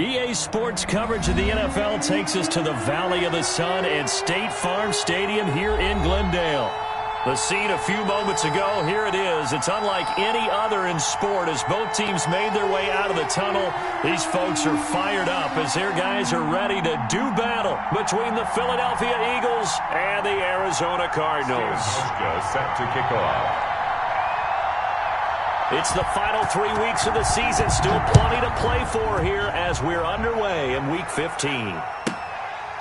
EA Sports coverage of the NFL takes us to the Valley of the Sun and State Farm Stadium here in Glendale. The scene a few moments ago, here it is. It's unlike any other in sport as both teams made their way out of the tunnel. These folks are fired up as their guys are ready to do battle between the Philadelphia Eagles and the Arizona Cardinals. Set to kick off. It's the final 3 weeks of the season. Still plenty to play for here as we're underway in Week 15.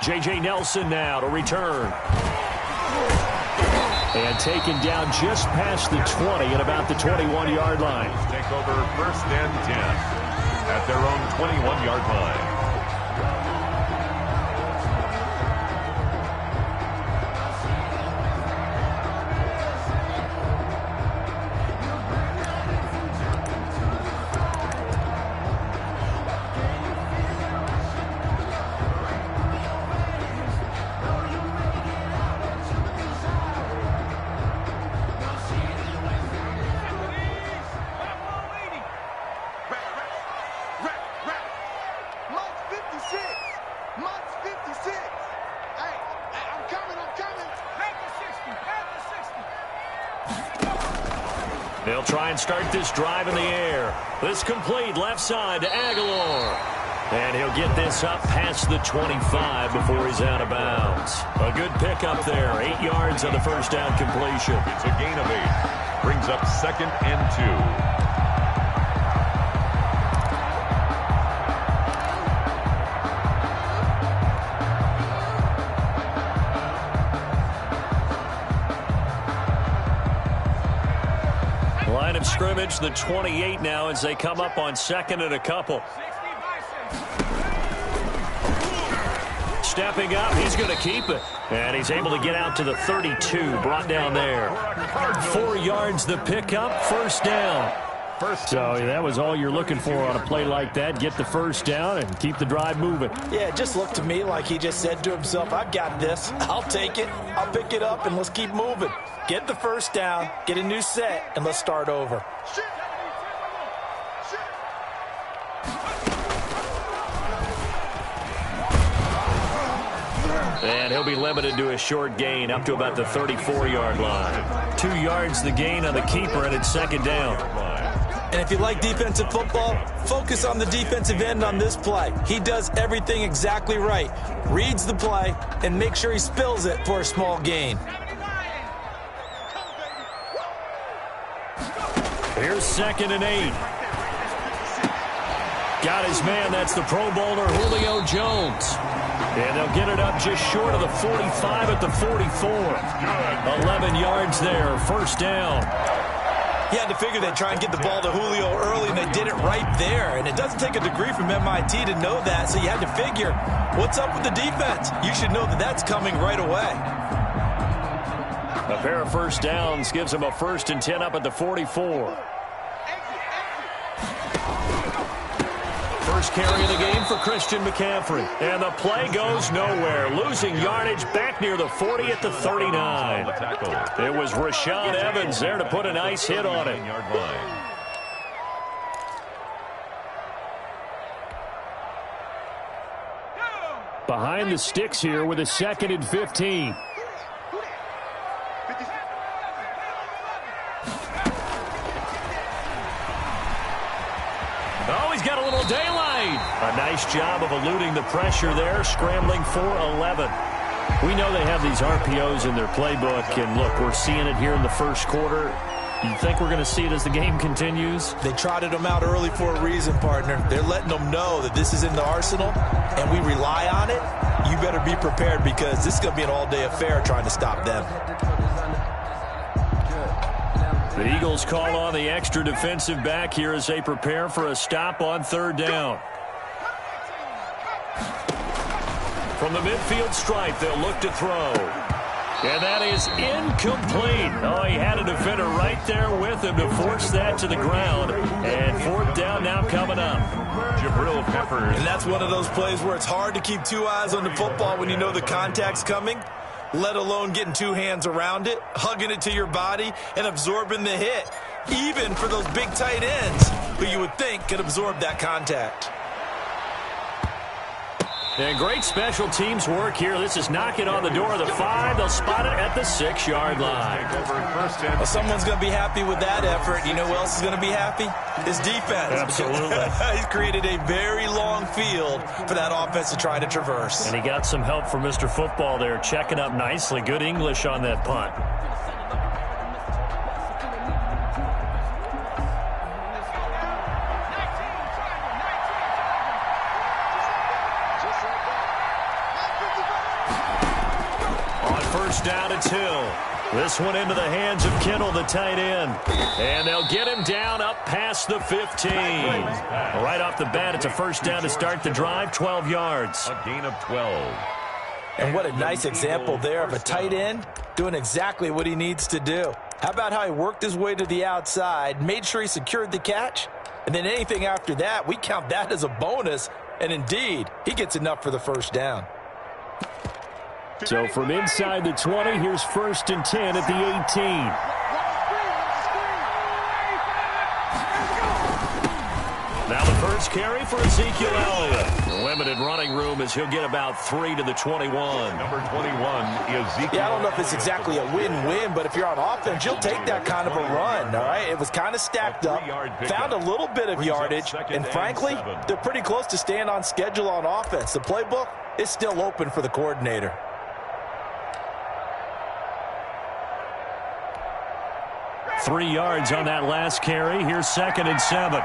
J.J. Nelson now to return. And taken down just past the 20 at about the 21-yard line. Take over 1st and 10 at their own 21-yard line. They'll try and start this drive in the air. This complete left side to Aguilar. And he'll get this up past the 25 before he's out of bounds. A good pickup there. 8 yards on the first down completion. It's a gain of 8. Brings up 2nd and 2. Line of scrimmage, the 28 now as they come up on 2nd and a couple. Stepping up, he's going to keep it. And he's able to get out to the 32, brought down there. 4 yards the pickup, 1st down. So that was all you're looking for on a play like that. Get the 1st down and keep the drive moving. Yeah, it just looked to me like he just said to himself, I've got this. I'll take it. I'll pick it up, and let's keep moving. Get the 1st down, get a new set, and let's start over. And he'll be limited to a short gain up to about the 34-yard line. 2 yards the gain on the keeper, and it's 2nd down. And if you like defensive football, focus on the defensive end on this play. He does everything exactly right. Reads the play and makes sure he spills it for a small gain. Here's 2nd and 8. Got his man. That's the Pro Bowler Julio Jones. And they'll get it up just short of the 45 at the 44. 11 yards there. 1st down. You had to figure they'd try and get the ball to Julio early, and they did it right there. And it doesn't take a degree from MIT to know that, so you had to figure, what's up with the defense? You should know that that's coming right away. A pair of 1st downs gives them a 1st and 10 up at the 44. First carry of the game for Christian McCaffrey. And the play goes nowhere. Losing yardage back near the 40 at the 39. It was Rashaan Evans there to put a nice hit on it. Behind the sticks here with a 2nd and 15. Oh, he's got a little daylight. A nice job of eluding the pressure there, scrambling for 11. We know they have these RPOs in their playbook, and look, we're seeing it here in the 1st quarter. You think we're going to see it as the game continues? They trotted them out early for a reason, partner. They're letting them know that this is in the arsenal, and we rely on it. You better be prepared because this is going to be an all-day affair trying to stop them. The Eagles call on the extra defensive back here as they prepare for a stop on 3rd down. From the midfield stripe, they'll look to throw. And that is incomplete. Oh, he had a defender right there with him to force that to the ground. And 4th down now coming up. Jabril Peppers. And that's one of those plays where it's hard to keep 2 eyes on the football when you know the contact's coming, let alone getting 2 hands around it, hugging it to your body, and absorbing the hit, even for those big tight ends who you would think could absorb that contact. And great special teams work here. This is knocking on the door of the 5. They'll spot it at the 6-yard line. Well, someone's going to be happy with that effort. You know who else is going to be happy? His defense. Absolutely. He's created a very long field for that offense to try to traverse. And he got some help from Mr. Football there, checking up nicely. Good English on that punt. Down it's Hill. This one into the hands of Kittle, the tight end. And they'll get him down up past the 15. Right off the bat, it's a first down to start the drive, 12 yards. A gain of 12. And what a nice example there of a tight end doing exactly what he needs to do. How about how he worked his way to the outside, made sure he secured the catch, and then anything after that, we count that as a bonus. And indeed, he gets enough for the first down. So from inside the 20, here's 1st and 10 at the 18. Now the first carry for Ezekiel Elliott. Limited running room as he'll get about 3 to the 21. Number 21, Ezekiel. Yeah, I don't know if it's exactly a win-win, but if you're on offense, you'll take that kind of a run, all right? It was kind of stacked up, found a little bit of yardage, and frankly, they're pretty close to staying on schedule on offense. The playbook is still open for the coordinator. Three yards on that last carry. Here's 2nd and 7.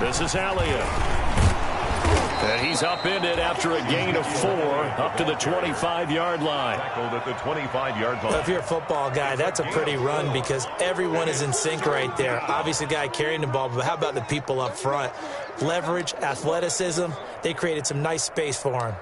This is Elliott. And he's upended after a gain of 4 up to the 25-yard line. Tackled at the 25-yard line. Well, if you're a football guy, that's a pretty run because everyone is in sync right there. Obviously, the guy carrying the ball, but how about the people up front? Leverage, athleticism, they created some nice space for him.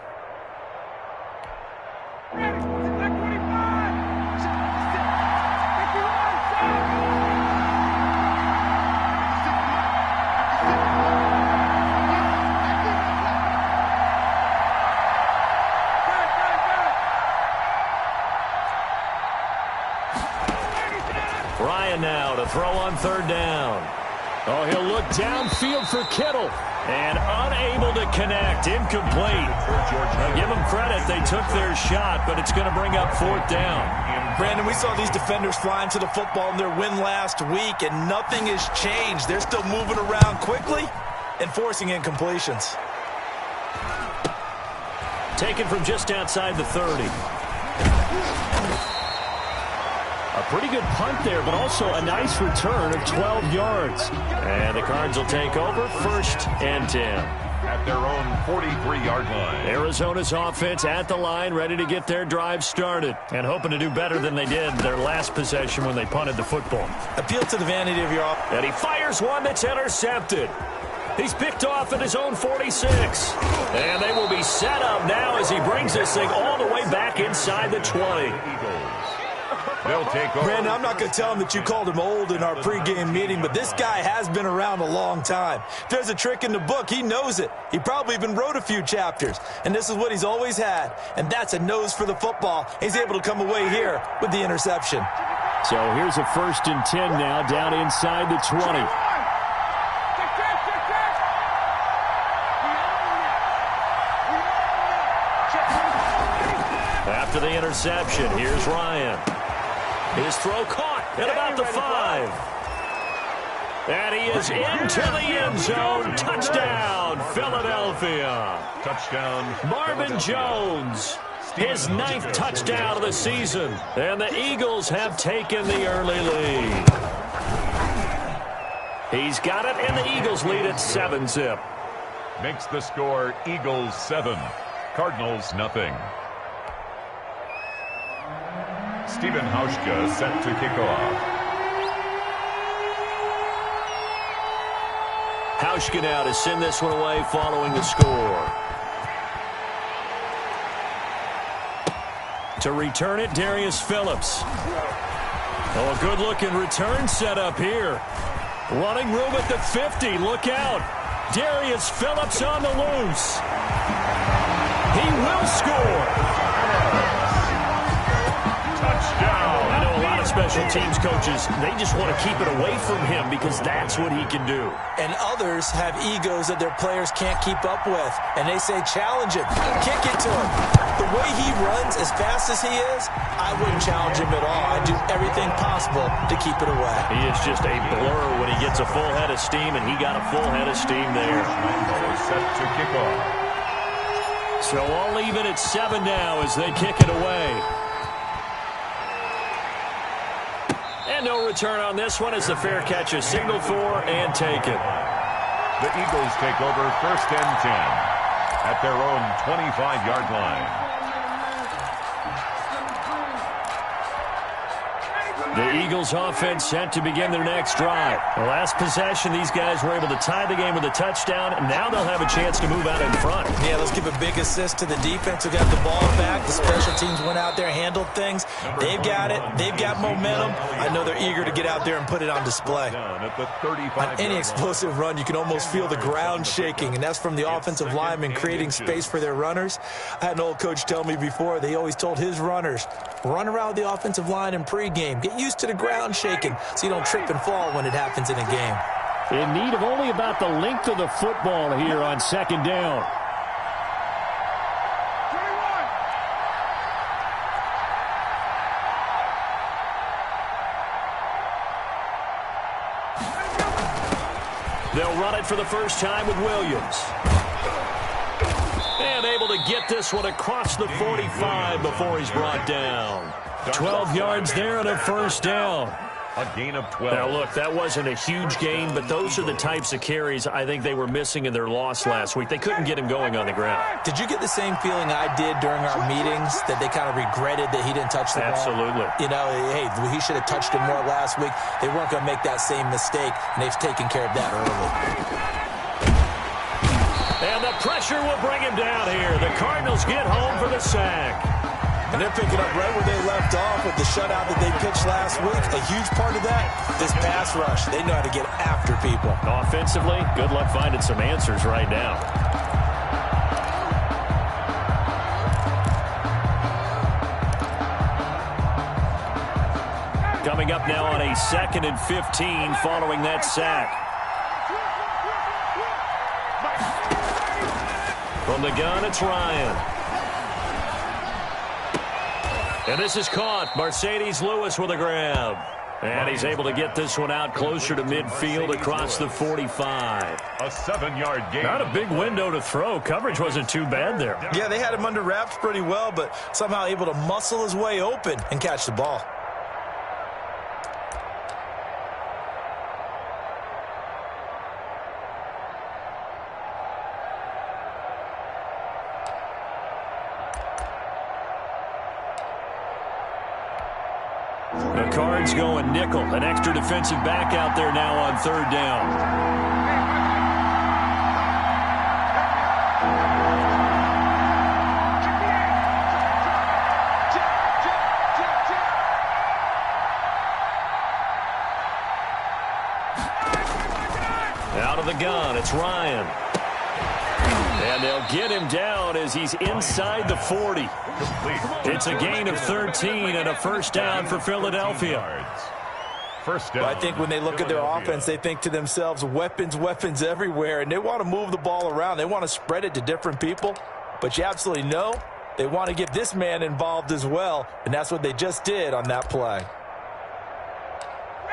Ryan now to throw on 3rd down. Oh, he'll look downfield for Kittle. And unable to connect. Incomplete. Now give them credit. They took their shot, but it's going to bring up 4th down. Brandon, we saw these defenders flying to the football in their win last week, and nothing has changed. They're still moving around quickly and forcing incompletions. Taken from just outside the 30. A pretty good punt there, but also a nice return of 12 yards. And the Cards will take over 1st and 10. At their own 43-yard line. Arizona's offense at the line, ready to get their drive started. And hoping to do better than they did their last possession when they punted the football. Appeal to the vanity of your offense. And he fires one that's intercepted. He's picked off at his own 46. And they will be set up now as he brings this thing all the way back inside the 20. They'll take over. Brandon, I'm not going to tell him that you called him old in our pregame meeting, but this guy has been around a long time. If there's a trick in the book, he knows it. He probably even wrote a few chapters, and this is what he's always had, and that's a nose for the football. He's able to come away here with the interception. So here's a 1st and 10 now down inside the 20. After the interception, here's Ryan. His throw caught at about the 5. And he is into the end zone. Touchdown, Philadelphia. Touchdown, Marvin Jones, his 9th touchdown of the season. And the Eagles have taken the early lead. He's got it, and the Eagles lead at 7-zip. Makes the score Eagles 7, Cardinals nothing. Stephen Hauschka set to kick off. Hauschka now to send this one away following the score. To return it, Darius Phillips. Oh, a good-looking return set up here. Running room at the 50. Look out. Darius Phillips on the loose. He will score. special teams coaches, they just want to keep it away from him because that's what he can do. And others have egos that their players can't keep up with. And they say, challenge him, kick it to him. The way he runs as fast as he is, I wouldn't challenge him at all. I'd do everything possible to keep it away. He is just a blur when he gets a full head of steam, and he got a full head of steam there. Set to kick off. So all even at 7 now as they kick it away. And no return on this one as the fair catch is signaled for and taken. The Eagles take over 1st and 10 at their own 25-yard line. The Eagles offense set to begin their next drive. The last possession, these guys were able to tie the game with a touchdown, and now they'll have a chance to move out in front. Yeah, let's give a big assist to the defense who got the ball back. The special teams went out there, handled things. They've got it. They've got momentum. I know they're eager to get out there and put it on display. On any explosive run, you can almost feel the ground shaking, and that's from the offensive linemen creating space for their runners. I had an old coach tell me before, they always told his runners, run around the offensive line in pregame. Get used to the ground shaking so you don't trip and fall when it happens in a game. In need of only about the length of the football here on 2nd down. They'll run it for the first time with Williams. And able to get this one across the 45 before he's brought down. 12 yards there and a 1st down. A gain of 12. Now, look, that wasn't a huge gain, but those are the types of carries I think they were missing in their loss last week. They couldn't get him going on the ground. Did you get the same feeling I did during our meetings, that they kind of regretted that he didn't touch the ball? Absolutely. You know, hey, he should have touched it more last week. They weren't going to make that same mistake, and they've taken care of that early. And the pressure will bring him down here. The Cardinals get home for the sack. And they're picking up right where they left off with the shutout that they pitched last week. A huge part of that, this pass rush. They know how to get after people. Offensively, good luck finding some answers right now. Coming up now on a 2nd and 15 following that sack. From the gun, it's Ryan. And this is caught. Mercedes Lewis with a grab. And he's able to get this one out closer to midfield across the 45. A 7-yard gain. Not a big window to throw. Coverage wasn't too bad there. Yeah, they had him under wraps pretty well, but somehow able to muscle his way open and catch the ball. The Cards going nickel. An extra defensive back out there now on 3rd down. Out of the gun, it's Ryan. And they'll get him down as he's inside the 40. It's a gain of 13 and a 1st down for Philadelphia. 1st down. I think when they look at their offense, they think to themselves, weapons, weapons everywhere, and they want to move the ball around. They want to spread it to different people, but you absolutely know they want to get this man involved as well, and that's what they just did on that play.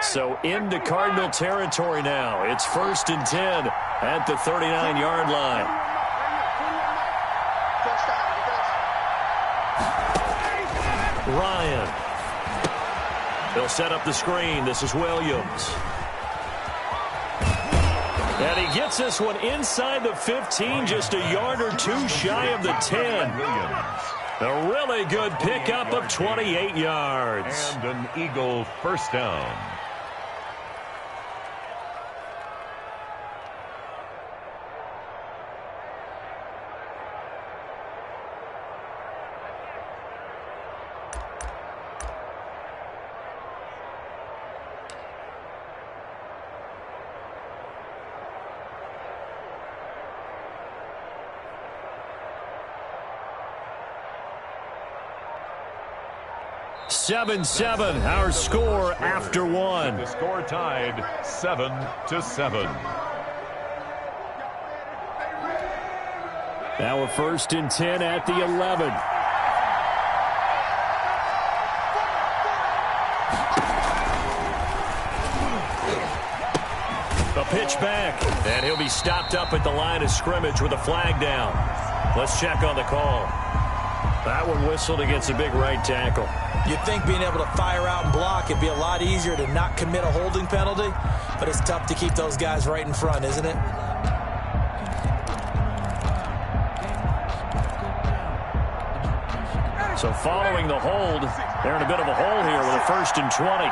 So into Cardinal territory now. It's 1st and 10 at the 39-yard line. Ryan. They'll set up the screen. This is Williams. And he gets this one inside the 15, just a yard or two shy of the 10. A really good pickup of 28 yards. And an Eagle 1st down. 7-7, our score after one. The score tied 7-7. Now a 1st and 10 at the 11. The pitch back, and he'll be stopped up at the line of scrimmage with a flag down. Let's check on the call. That one whistled against a big right tackle. You'd think being able to fire out and block it'd be a lot easier to not commit a holding penalty, but it's tough to keep those guys right in front, isn't it? So following the hold, they're in a bit of a hole here with a 1st and 20.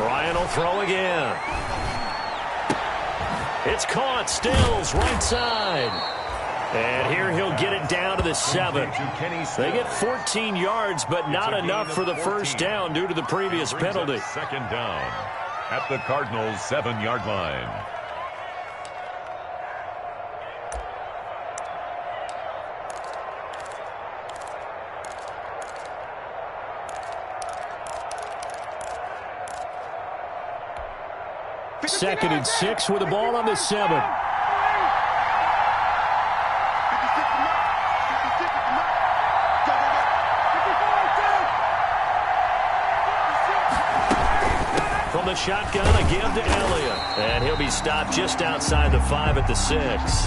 Ryan will throw again. It's caught. Stills right side. And here he'll get it down to the 7. They get 14 yards, but not enough for the 1st down due to the previous penalty. 2nd down at the Cardinals' 7-yard line. Second and 6 with the ball on the 7. From the shotgun, a give to Elliott. And he'll be stopped just outside the 5 at the 6.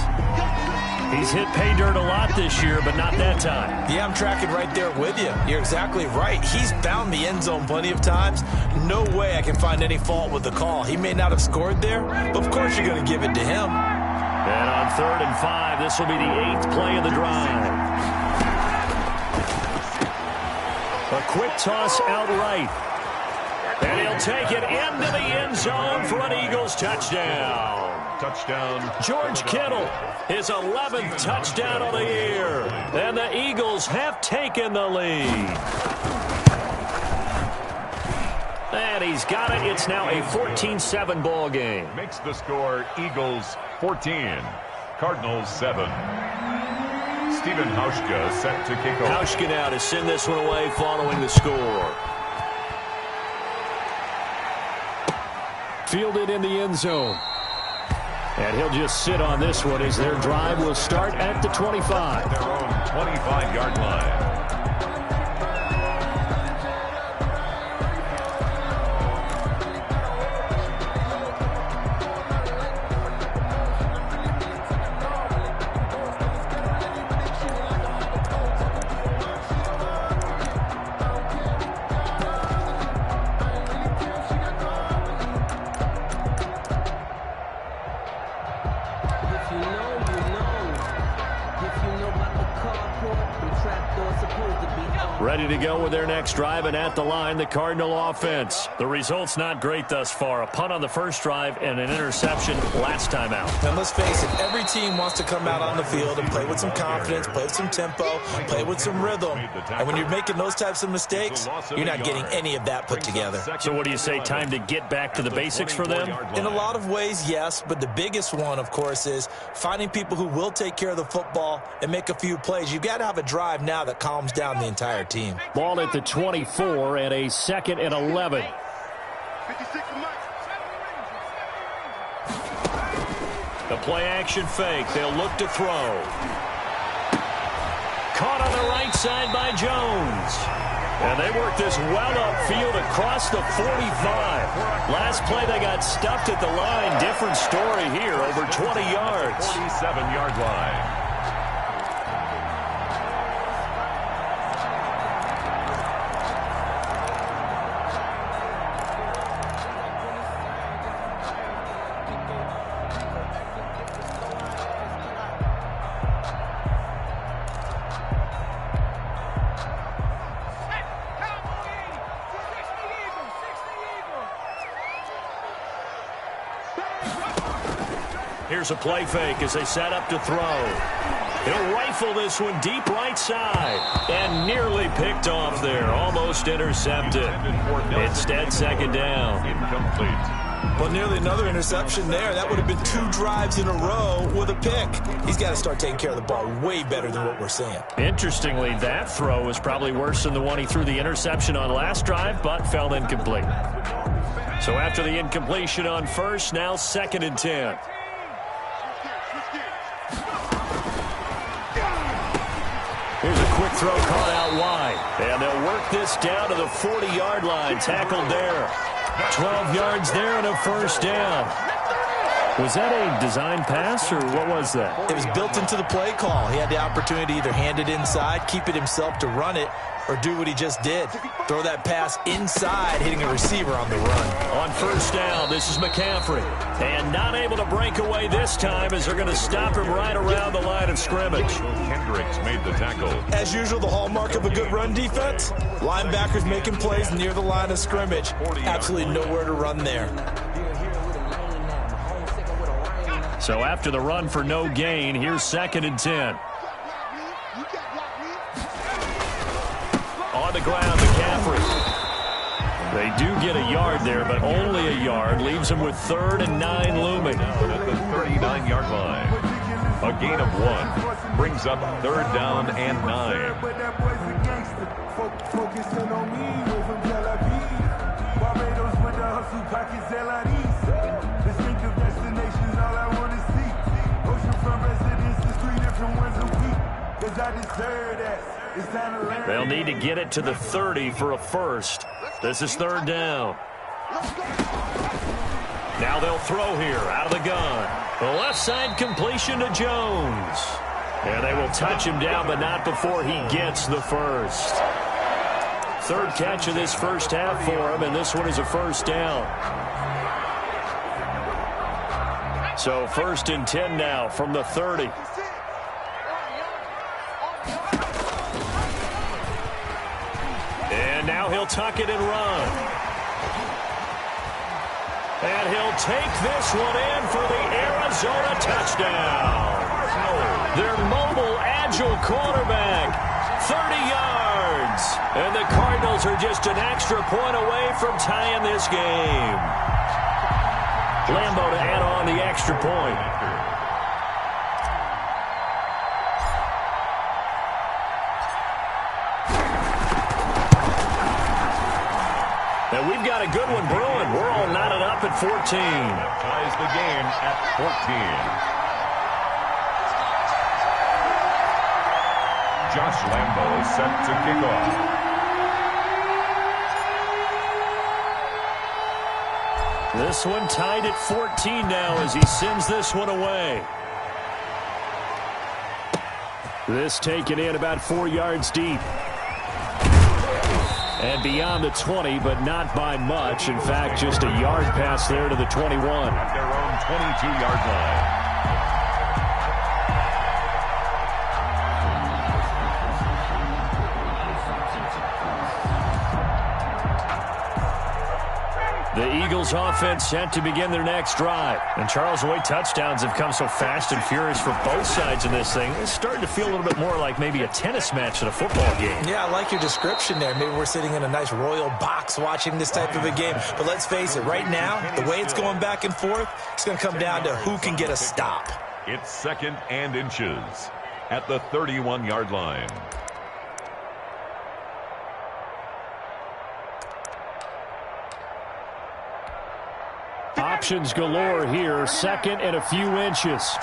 He's hit pay dirt a lot this year, but not that time. Yeah, I'm tracking right there with you. You're exactly right. He's found the end zone plenty of times. No way I can find any fault with the call. He may not have scored there, but of course you're going to give it to him. And on 3rd and 5, this will be the 8th play of the drive. A quick toss outright. And he'll take it into the end zone for an Eagles touchdown. Touchdown. George Kittle, his 11th touchdown of the year. And the Eagles have taken the lead. And he's got it. It's now a 14-7 ball game. Makes the score Eagles 14, Cardinals 7. Stephen Hauschka set to kick off. Hauschka now to send this one away following the score. Fielded in the end zone. And he'll just sit on this one as their drive will start at the 25. Their own 25-yard line. Ready to go with their next drive, and at the line, the Cardinal offense. The result's not great thus far. A punt on the first drive and an interception last time out. And let's face it, every team wants to come out on the field and play with some confidence, play with some tempo, play with some rhythm. And when you're making those types of mistakes, you're not getting any of that put together. So what do you say, time to get back to the basics for them? In a lot of ways, yes, but the biggest one, of course, is finding people who will take care of the football and make a few plays. You've got to have a drive now that calms down the entire team. Ball at the 24 and a 2nd and 11. The play action fake. They'll look to throw. Caught on the right side by Jones. And they work this well upfield across the 45. Last play they got stuffed at the line. Different story here, over 20 yards. 47-yard line. Here's a play fake as they set up to throw. He'll rifle this one deep right side. And nearly picked off there. Almost intercepted. Instead, 2nd down. Incomplete. Well, nearly another interception there. That would have been 2 drives in a row with a pick. He's got to start taking care of the ball way better than what we're seeing. Interestingly, that throw was probably worse than the one he threw the interception on last drive, but fell incomplete. So after the incompletion on first, now 2nd and 10. Here's a quick throw caught out wide. And they'll work this down to the 40-yard line. Tackled there. 12 yards there and a first down. Was that a design pass, or what was that? It was built into the play call. He had the opportunity to either hand it inside, keep it himself to run it, or do what he just did. Throw that pass inside, hitting a receiver on the run. On first down, this is McCaffrey. And not able to break away this time as they're going to stop him right around the line of scrimmage. Hendricks made the tackle. As usual, the hallmark of a good run defense, linebackers making plays near the line of scrimmage. Absolutely nowhere to run there. So after the run for no gain, here's 2nd and 10. On the ground, McCaffrey. They do get a yard there, but only a yard. Leaves them with 3rd and 9 looming. At the 39-yard line. A gain of 1 brings up 3rd down and 9. They'll need to get it to the 30 for a first. This is 3rd down. Now they'll throw here out of the gun. The left side completion to Jones. And they will touch him down, but not before he gets the first. 3rd catch of this first half for him, and this one is a first down. So 1st and 10 now from the 30. And now he'll tuck it and run. And he'll take this one in for the Arizona touchdown. Their mobile, agile quarterback, 30 yards. And the Cardinals are just an extra point away from tying this game. Lambeau to add on the extra point. And we've got a good one brewing. We're all knotted up at 14. Ties the game at 14. Josh Lambeau set to kick off. This one tied at 14 now as he sends this one away. This taken in about 4 yards deep. And beyond the 20, but not by much. In fact, just a yard pass there to the 21. At their own 22-yard line. The Eagles offense set to begin their next drive. And Charles, the way touchdowns have come so fast and furious for both sides of this thing, it's starting to feel a little bit more like maybe a tennis match than a football game. Yeah, I like your description there. Maybe we're sitting in a nice royal box watching this type of a game. But let's face it, right now, the way it's going back and forth, it's going to come down to who can get a stop. It's 2nd and inches at the 31-yard line. Options galore here. 2nd and a few inches.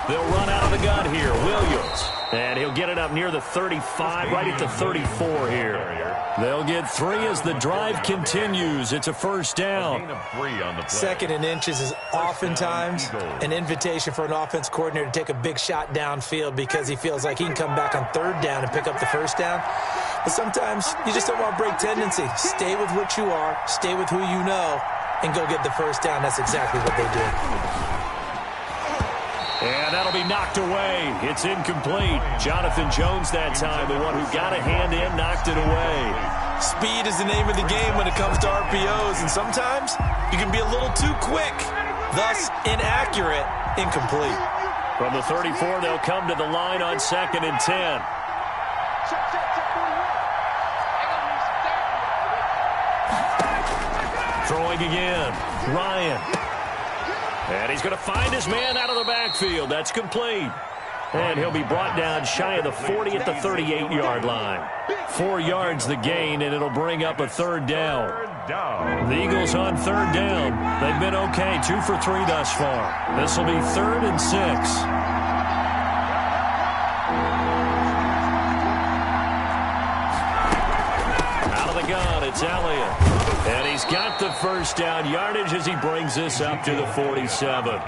They'll run out of the gun here. Williams. And he'll get it up near the 35, right at the 34 here. They'll get 3 as the drive continues. It's a first down. 2nd and inches is oftentimes an invitation for an offense coordinator to take a big shot downfield because he feels like he can come back on 3rd down and pick up the first down. But sometimes you just don't want to break tendency. Stay with what you are, stay with who you know, and go get the first down. That's exactly what they did. And that'll be knocked away. It's incomplete. Jonathan Jones that time, the one who got a hand in, knocked it away. Speed is the name of the game when it comes to RPOs, and sometimes you can be a little too quick, thus inaccurate, incomplete. From the 34, they'll come to the line on 2nd and 10. Throwing again. Ryan. And he's going to find his man out of the backfield. That's complete. And he'll be brought down shy of the 40 at the 38-yard line. 4 yards the gain, and it'll bring up a 3rd down. The Eagles on 3rd down. They've been okay, 2 for 3 thus far. This will be 3rd and 6. Out of the gun, it's Elliott. And he's got the first down yardage as he brings this up to the 47.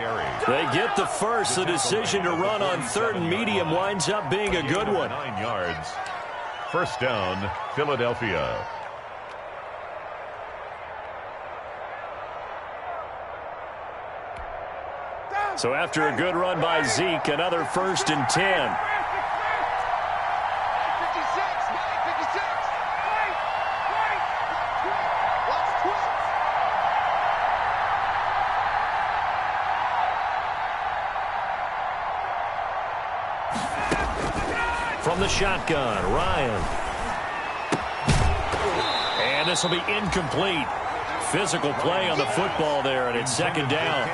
They get the first. The decision to run on 3rd and medium winds up being a good one. 9 yards. First down, Philadelphia. So after a good run by Zeke, another 1st and 10. From the shotgun, Ryan. And this will be incomplete. Physical play on the football there, and it's 2nd down.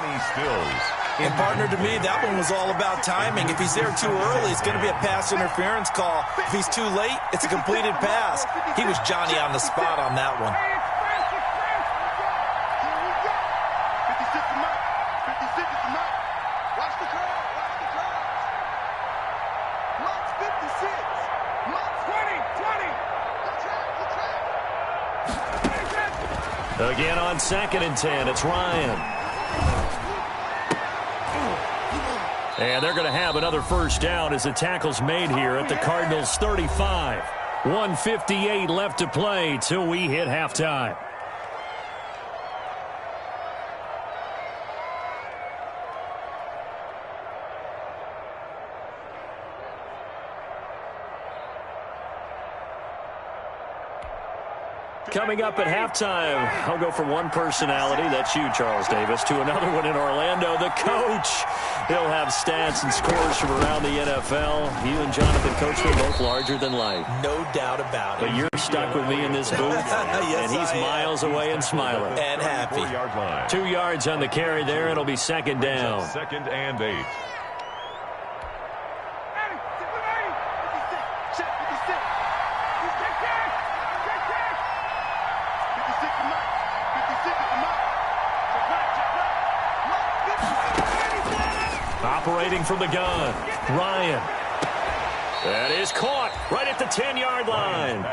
And partner, to me, that one was all about timing. If he's there too early, it's going to be a pass interference call. If he's too late, it's a completed pass. He was Johnny on the spot on that one. Again on 2nd and 10, it's Ryan. And they're going to have another first down as the tackle's made here at the Cardinals' 35. 1:58 left to play till we hit halftime. Coming up at halftime, I'll go from one personality, that's you, Charles Davis, to another one in Orlando, the coach. He'll have stats and scores from around the NFL. You and Jonathan Coachman both larger than life. No doubt about it. But you're stuck with me in this booth, yes, and he's miles away and smiling. And happy. 4-yard line. 2 yards on the carry there. It'll be 2nd down. 2nd and 8. Operating from the gun, Ryan. That is caught right at the 10-yard line.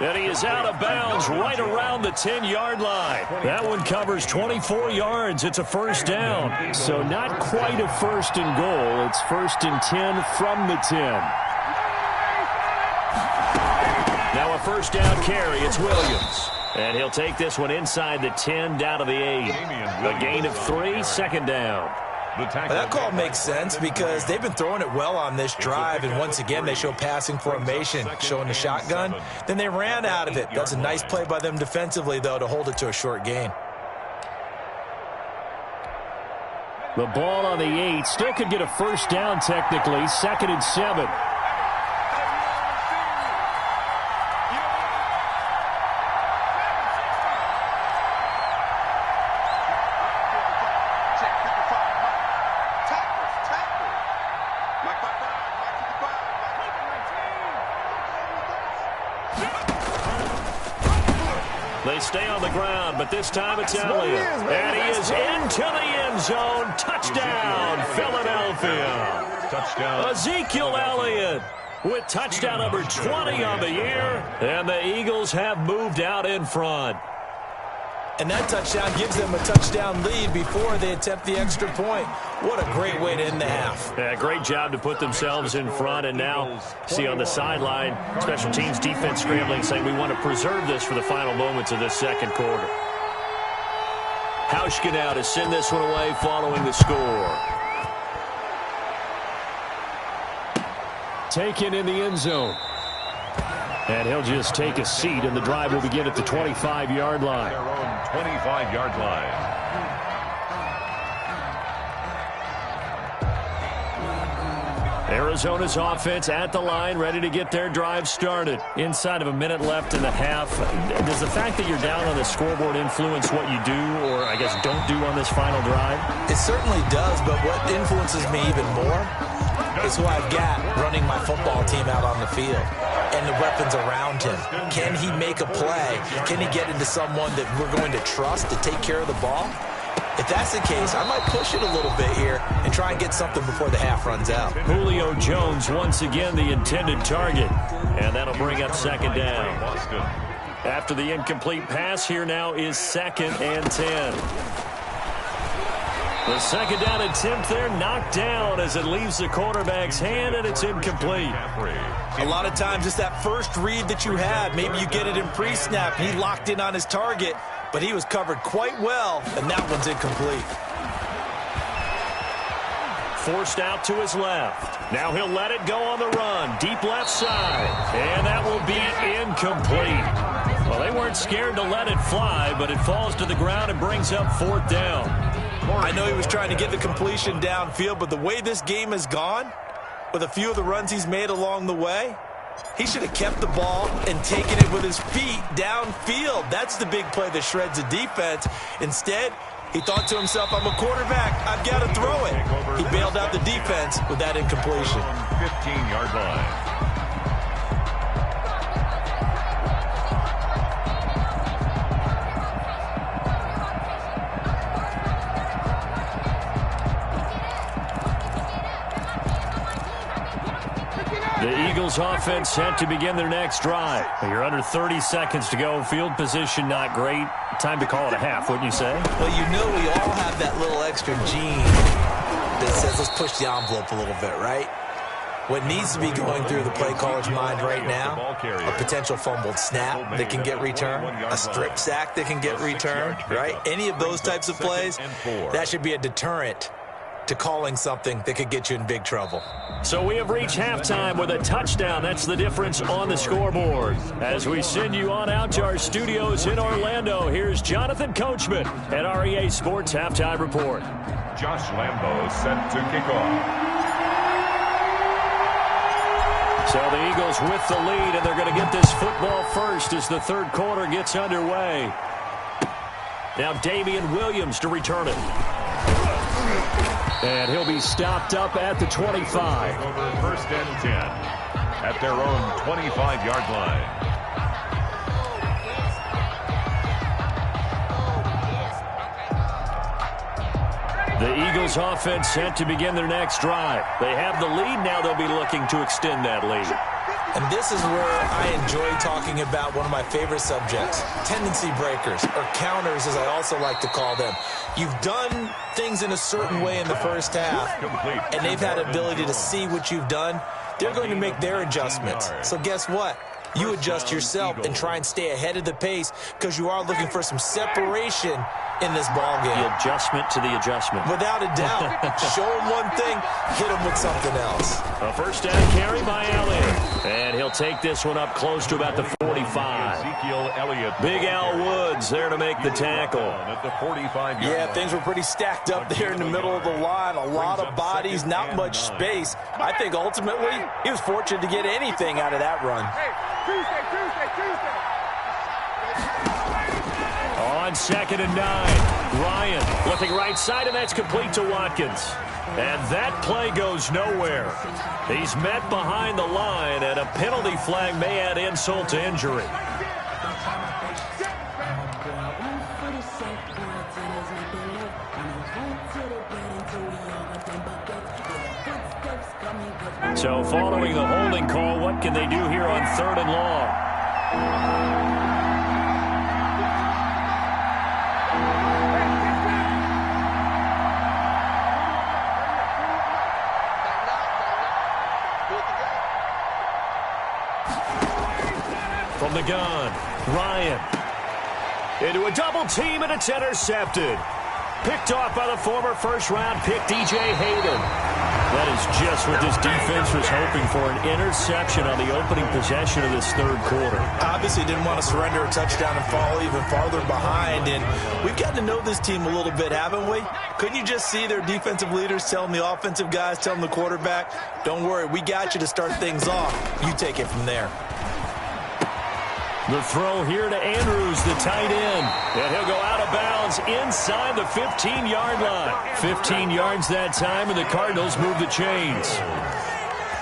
And he is out of bounds right around the 10-yard line. That one covers 24 yards. It's a first down. So not quite a 1st and goal. It's 1st and 10 from the 10. Now a first down carry. It's Williams. And he'll take this one inside the 10 down to the 8. A gain of 3, 2nd down. That call makes sense because they've been throwing it well on this drive, and once again they show passing formation, showing the shotgun. Then they ran out of it. That's a nice play by them defensively, though, to hold it to a short gain. The ball on the 8. Still could get a first down technically. 2nd and 7. They stay on the ground, but this time it's Elliott. And he is into the end zone. Touchdown, Philadelphia. Touchdown. Ezekiel Elliott with touchdown number 20 on the year. And the Eagles have moved out in front. And that touchdown gives them a touchdown lead before they attempt the extra point. What a great way to end the half. Yeah, great job to put themselves in front. And now, see on the sideline, special teams defense scrambling, saying we want to preserve this for the final moments of this second quarter. Hauschka now to send this one away following the score. Taken in the end zone. And he'll just take a seat, and the drive will begin at the 25-yard line. Their own 25-yard line. Arizona's offense at the line, ready to get their drive started. Inside of a minute left in the half. Does the fact that you're down on the scoreboard influence what you do, or I guess don't do on this final drive? It certainly does, but what influences me even more is who I've got running my football team out on the field and the weapons around him. Can he make a play? Can he get into someone that we're going to trust to take care of the ball? If that's the case, I might push it a little bit here and try and get something before the half runs out. Julio Jones once again the intended target, and that'll bring up second down. After the incomplete pass, here now is 2nd and 10. The second down attempt there knocked down as it leaves the quarterback's hand, and it's incomplete. A lot of times it's that first read that you have. Maybe you get it in pre-snap. He locked in on his target, but he was covered quite well, and that one's incomplete. Forced out to his left. Now he'll let it go on the run. Deep left side. And that will be incomplete. Well, they weren't scared to let it fly, but it falls to the ground and brings up 4th down. I know he was trying to get the completion downfield, but the way this game has gone, with a few of the runs he's made along the way, he should have kept the ball and taken it with his feet downfield. That's the big play that shreds the defense. Instead, he thought to himself, I'm a quarterback, I've got to throw it. He bailed out the defense with that incompletion. 15-yard line. The Eagles offense set to begin their next drive. You're under 30 seconds to go. Field position not great. Time to call it a half, wouldn't you say? Well, you know we all have that little extra gene that says let's push the envelope a little bit, right? What needs to be going through the play caller's mind right now, a potential fumbled snap that can get returned, a strip sack that can get returned, right? Any of those types of plays, that should be a deterrent to calling something that could get you in big trouble. So we have reached halftime with a touchdown. That's the difference on the scoreboard. As we send you on out to our studios in Orlando, here's Jonathan Coachman at REA Sports Halftime Report. Josh Lambo set to kick off. So the Eagles with the lead, and they're going to get this football first as the third quarter gets underway. Now Damian Williams to return it. And he'll be stopped up at the 25. Over 1st and 10 at their own 25-yard line. The Eagles offense set to begin their next drive. They have the lead. Now they'll be looking to extend that lead. And this is where I enjoy talking about one of my favorite subjects, tendency breakers, or counters as I also like to call them. You've done things in a certain way in the first half, and they've had ability to see what you've done. They're going to make their adjustments. So guess what? You adjust yourself and try and stay ahead of the pace because you are looking for some separation in this ball game. The adjustment to the adjustment. Without a doubt. Show him one thing, hit him with something else. A first down carry by Elliott. And he'll take this one up close to about the 45. Ezekiel Elliott. Big Al Woods there to make the tackle. At the 45. Yeah, things were pretty stacked up there in the middle of the line. A lot of bodies, not much space. I think ultimately he was fortunate to get anything out of that run. Tuesday. On 2nd and 9, Ryan looking right side, and that's complete to Watkins. And that play goes nowhere. He's met behind the line, and a penalty flag may add insult to injury. So following the holding call, what can they do here on 3rd and long? From the gun, Ryan. Into a double team, and it's intercepted. Picked off by the former first-round pick, DJ Hayden. That is just what this defense was hoping for, an interception on the opening possession of this third quarter. Obviously didn't want to surrender a touchdown and fall even farther behind, and we've gotten to know this team a little bit, haven't we? Couldn't you just see their defensive leaders telling the offensive guys, telling the quarterback, don't worry, we got you to start things off. You take it from there. The throw here to Andrews, the tight end. And he'll go out of bounds inside the 15-yard line. 15 yards that time, and the Cardinals move the chains.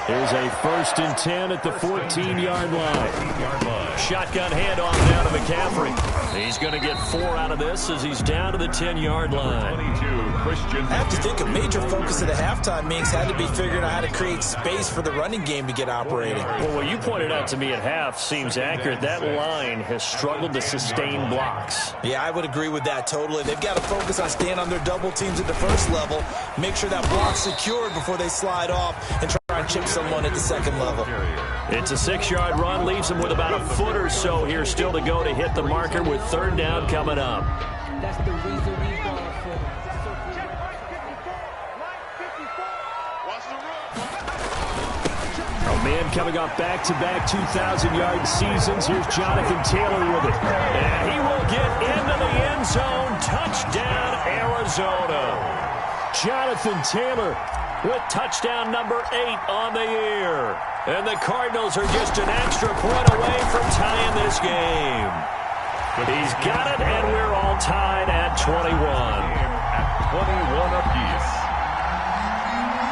Here's a 1st and 10 at the 14-yard line. Shotgun handoff down to McCaffrey. He's going to get 4 out of this as he's down to the 10-yard line. I have to think a major focus of the halftime meetings had to be figuring out how to create space for the running game to get operating. Well, what you pointed out to me at half seems accurate. That line has struggled to sustain blocks. Yeah, I would agree with that totally. They've got to focus on staying on their double teams at the first level, make sure that block's secured before they slide off and try and chip someone at the second level. It's a 6-yard run, leaves him with about a foot or so here still to go to hit the marker with 3rd down coming up. That's the reason we go for A man coming off back-to-back 2,000-yard seasons. Here's Jonathan Taylor with it. And he will get into the end zone. Touchdown, Arizona. Jonathan Taylor with touchdown number 8 on the year. And the Cardinals are just an extra point away from tying this game. He's got it, and we're all tied at 21. At 21 apiece.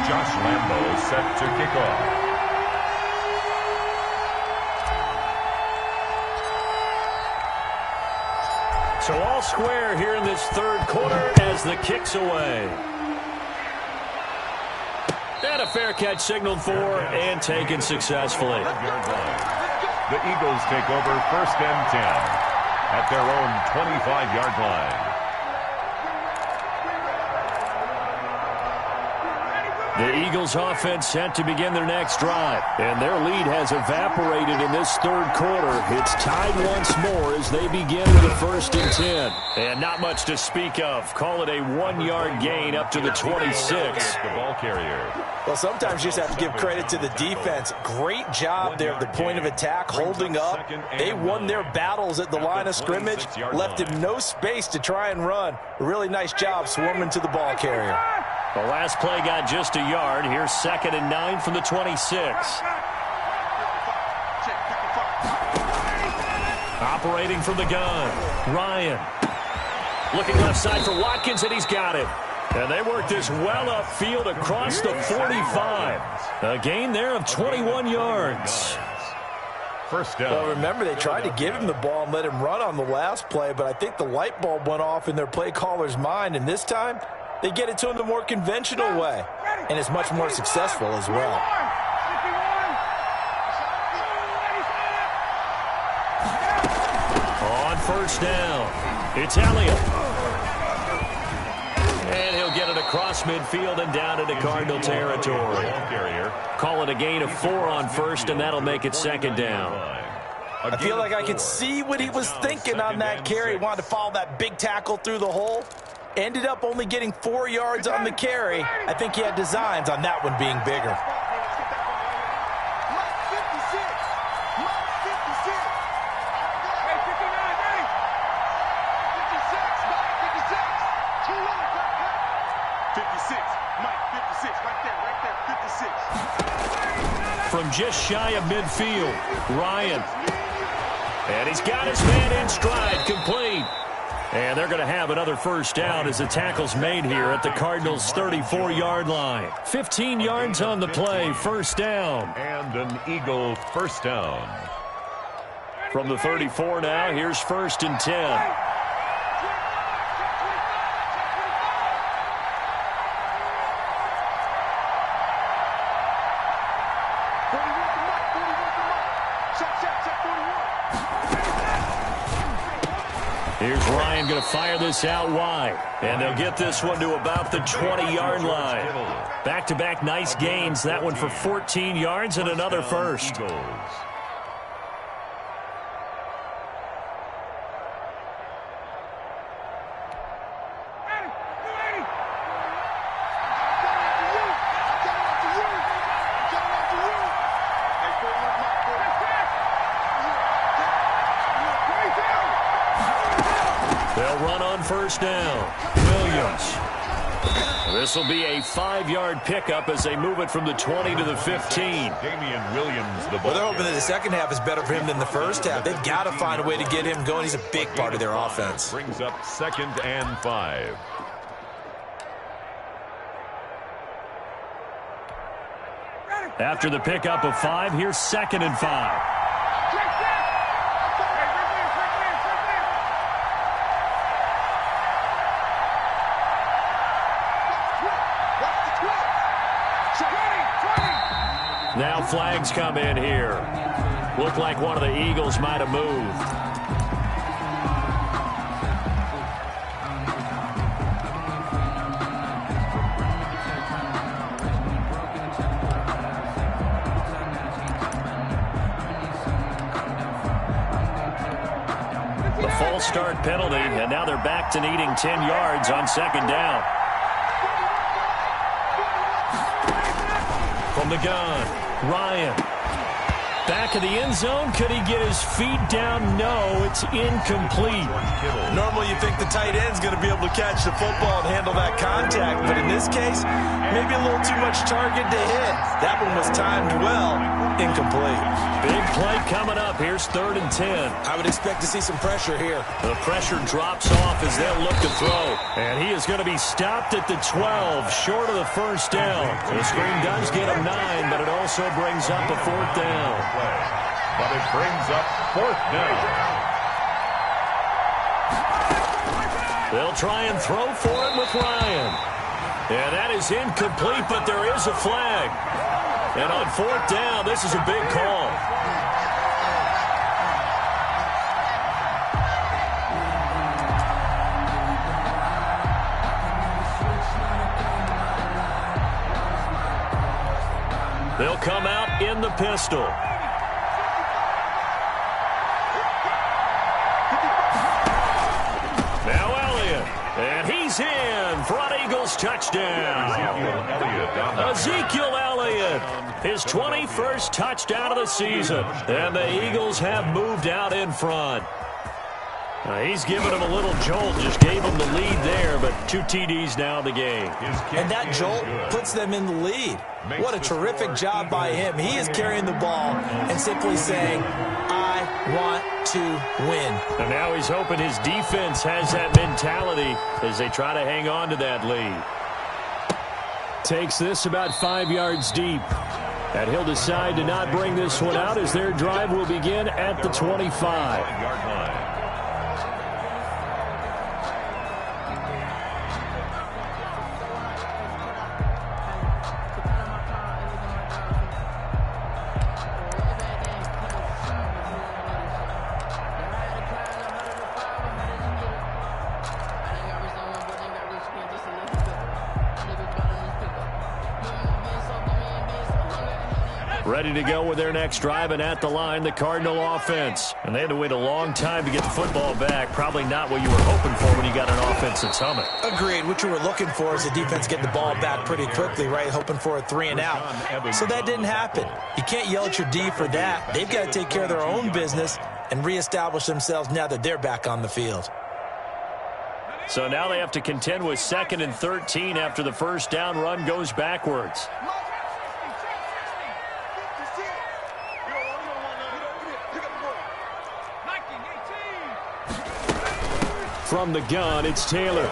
Josh Lambo set to kick off. So all square here in this third quarter as the kick's away. And a fair catch signaled for and taken successfully. The Eagles take over 1st and 10 at their own 25-yard line. The Eagles offense set to begin their next drive. And their lead has evaporated in this third quarter. It's tied once more as they begin with a 1st and 10. And not much to speak of. Call it a 1-yard gain up to the 26. The ball carrier. Well, sometimes you just have to give credit to the defense. Great job there at the point of attack, holding up. They won their battles at the line of scrimmage, left him no space to try and run. A really nice job swarming to the ball carrier. The last play got just a yard. Here's 2nd and 9 from the 26. Operating from the gun, Ryan. Looking left side for Watkins, and he's got it. And they work this well upfield across the 45. A gain there of 21 yards. 1st down. Well, remember, they tried to give him the ball and let him run on the last play, but I think the light bulb went off in their play caller's mind, and this time they get it to him the more conventional way, and it's much more successful as well. On 1st down, it's Elliott. And he'll get it across midfield and down into Cardinal territory. Call it a gain of 4 on 1st, and that'll make it 2nd down. I feel like I could see what he was thinking on that carry. He wanted to follow that big tackle through the hole. Ended up only getting 4 yards on the carry. I think he had designs on that one being bigger. From just shy of midfield, Ryan. And he's got his man in stride, complete. And they're going to have another 1st down as the tackle's made here at the Cardinals' 34-yard line. 15 yards on the play, 1st down. And an Eagle 1st down. From the 34 now, here's 1st and 10. Here's Ryan going to fire this out wide. And they'll get this one to about the 20-yard line. Back-to-back nice gains. That one for 14 yards and another 1st. They'll run on first down. Williams. This will be a 5-yard pickup as they move it from the 20 to the 15. Damian Williams, the ball. Well, they're hoping that the second half is better for him than the first half. They've got to find a way to get him going. He's a big part of their offense. Brings up 2nd and 5. After the pickup of 5, here's 2nd and 5. Now flags come in here. Looked like one of the Eagles might have moved. The false start penalty, and now they're back to needing 10 yards on 2nd down. From the gun. Ryan. Back of the end zone. Could he get his feet down? No, it's incomplete. Normally you think the tight end's going to be able to catch the football and handle that contact, but in this case, maybe a little too much target to hit. That one was timed well. Incomplete. Big play coming up. Here's 3rd and 10. I would expect to see some pressure here. The pressure drops off as they'll look to throw. And he is going to be stopped at the 12, short of the first down. The screen does get him 9, but it also brings up a 4th down. But it brings up 4th down. They'll try and throw for it with Ryan. And that is incomplete, but there is a flag. And on 4th down, this is a big call. They'll come out in the pistol. Now Elliott. And he's in. Front Eagles touchdown. Ezekiel Elliott. His 21st touchdown of the season. And the Eagles have moved out in front. He's given him a little jolt, just gave him the lead there, but 2 TDs now in the game. And that jolt puts them in the lead. What a terrific job by him. He is carrying the ball and simply saying, I want to win. And now he's hoping his defense has that mentality as they try to hang on to that lead. Takes this about 5 yards deep. And he'll decide to not bring this one out as their drive will begin at the 25. Ready to go with their next drive, and at the line, the Cardinal offense. And they had to wait a long time to get the football back. Probably not what you were hoping for when you got an offense that's humming. Agreed. What you were looking for is the defense getting the ball back pretty quickly, right? Hoping for a 3 and out. So that didn't happen. You can't yell at your D for that. They've got to take care of their own business and reestablish themselves now that they're back on the field. So now they have to contend with 2nd and 13 after the first down run goes backwards. From the gun, it's Taylor.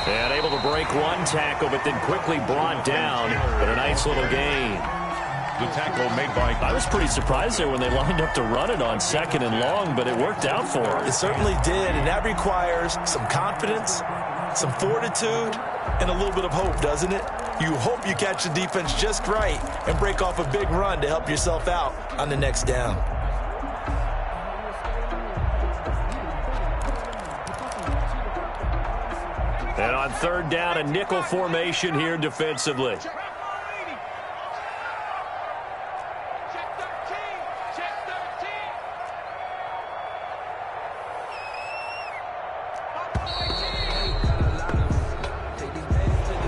And able to break one tackle, but then quickly brought down. But a nice little gain. The tackle made by... I was pretty surprised there when they lined up to run it on 2nd and long, but it worked out for them. It certainly did, and that requires some confidence, some fortitude, and a little bit of hope, doesn't it? You hope you catch the defense just right and break off a big run to help yourself out on the next down. And on 3rd down, a nickel formation here defensively.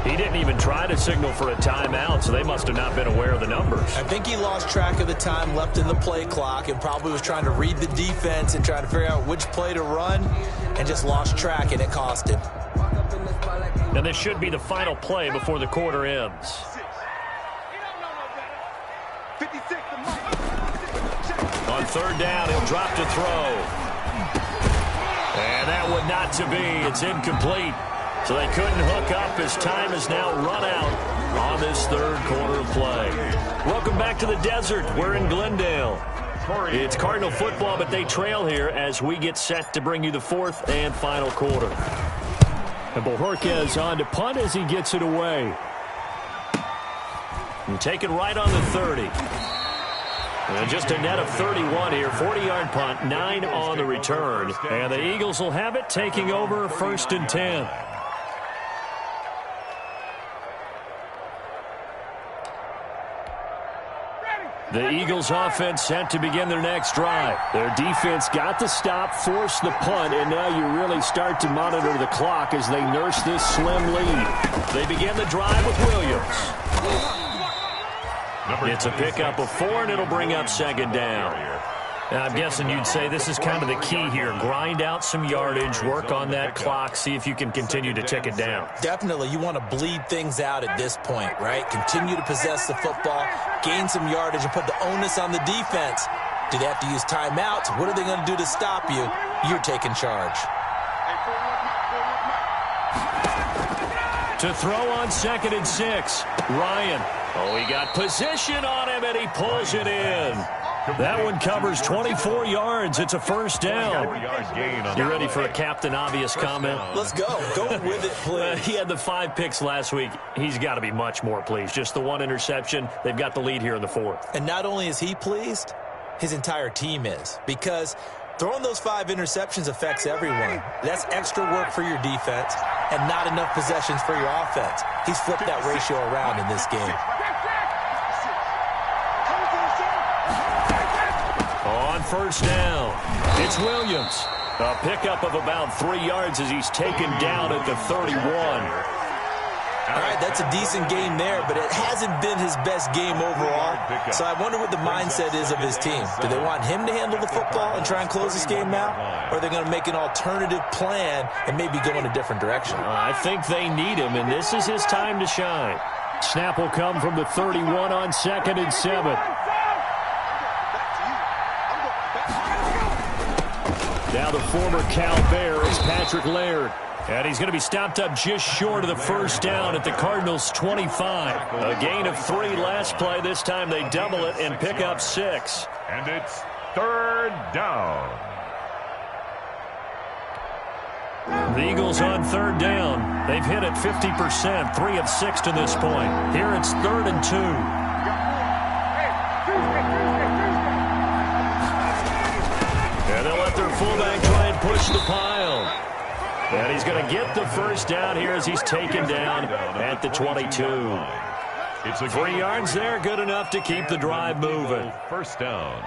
He didn't even try to signal for a timeout, so they must have not been aware of the numbers. I think he lost track of the time left in the play clock and probably was trying to read the defense and trying to figure out which play to run and just lost track, and it cost him. And this should be the final play before the quarter ends. On third down, he'll drop to throw. And that one not to be. It's incomplete. So they couldn't hook up as time is now run out on this third quarter of play. Welcome back to the desert. We're in Glendale. It's Cardinal football, but they trail here as we get set to bring you the fourth and final quarter. And Bojorquez on to punt as he gets it away. And taken right on the 30. And just a net of 31 here. 40-yard punt, 9 on the return. And the Eagles will have it, taking over 1st and 10. The Eagles offense set to begin their next drive. Their defense got the stop, forced the punt, and now you really start to monitor the clock as they nurse this slim lead. They begin the drive with Williams. It's a pickup of 4, and it'll bring up 2nd down. Now, I'm guessing you'd say this is kind of the key here. Grind out some yardage, work on that clock, see if you can continue to tick it down. Definitely. You want to bleed things out at this point, right? Continue to possess the football, gain some yardage, and put the onus on the defense. Do they have to use timeouts? What are they going to do to stop you? You're taking charge. To throw on 2nd and 6, Ryan. Oh, he got position on him, and he pulls it in. That one covers 24 yards. It's a 1st down. You ready for a Captain Obvious comment? Let's go. Go with it, please. He had the 5 picks last week. He's got to be much more pleased. Just the 1 interception. They've got the lead here in the 4th. And not only is he pleased, his entire team is. Because throwing those 5 interceptions affects everyone. That's extra work for your defense and not enough possessions for your offense. He's flipped that ratio around in this game. On 1st down, it's Williams. A pickup of about 3 yards as he's taken down at the 31. All right, that's a decent game there, but it hasn't been his best game overall. So I wonder what the mindset is of his team. Do they want him to handle the football and try and close this game out? Or are they going to make an alternative plan and maybe go in a different direction? I think they need him, and this is his time to shine. Snap will come from the 31 on 2nd and 7. Now the former Cal Bear is Patrick Laird. And he's going to be stopped up just short of the 1st down at the Cardinals' 25. A gain of 3 last play. This time they double it and pick up 6. And it's 3rd down. The Eagles on 3rd down. They've hit it 50%, 3 of 6 to this point. Here it's 3rd and 2. And they'll let their fullback try and push the pile. And he's going to get the 1st down here as he's taken down at the 22. 3 yards there, good enough to keep the drive moving. 1st down.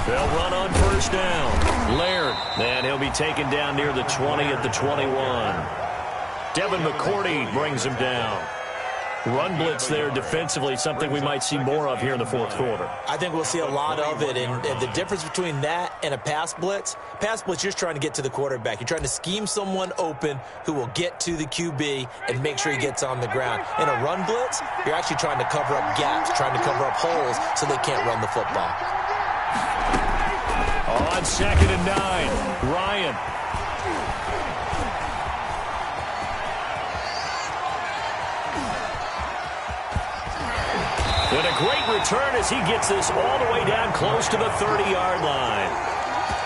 They'll run on 1st down. Laird, and he'll be taken down near the 20 at the 21. Devin McCourty brings him down. Run blitz there defensively, something we might see more of here in the 4th quarter. I think we'll see a lot of it, and the difference between that and a pass blitz, you're just trying to get to the quarterback. You're trying to scheme someone open who will get to the QB and make sure he gets on the ground. In a run blitz, you're actually trying to cover up gaps, trying to cover up holes so they can't run the football. On 2nd and 9, Ryan. And a great return as he gets this all the way down close to the 30-yard line.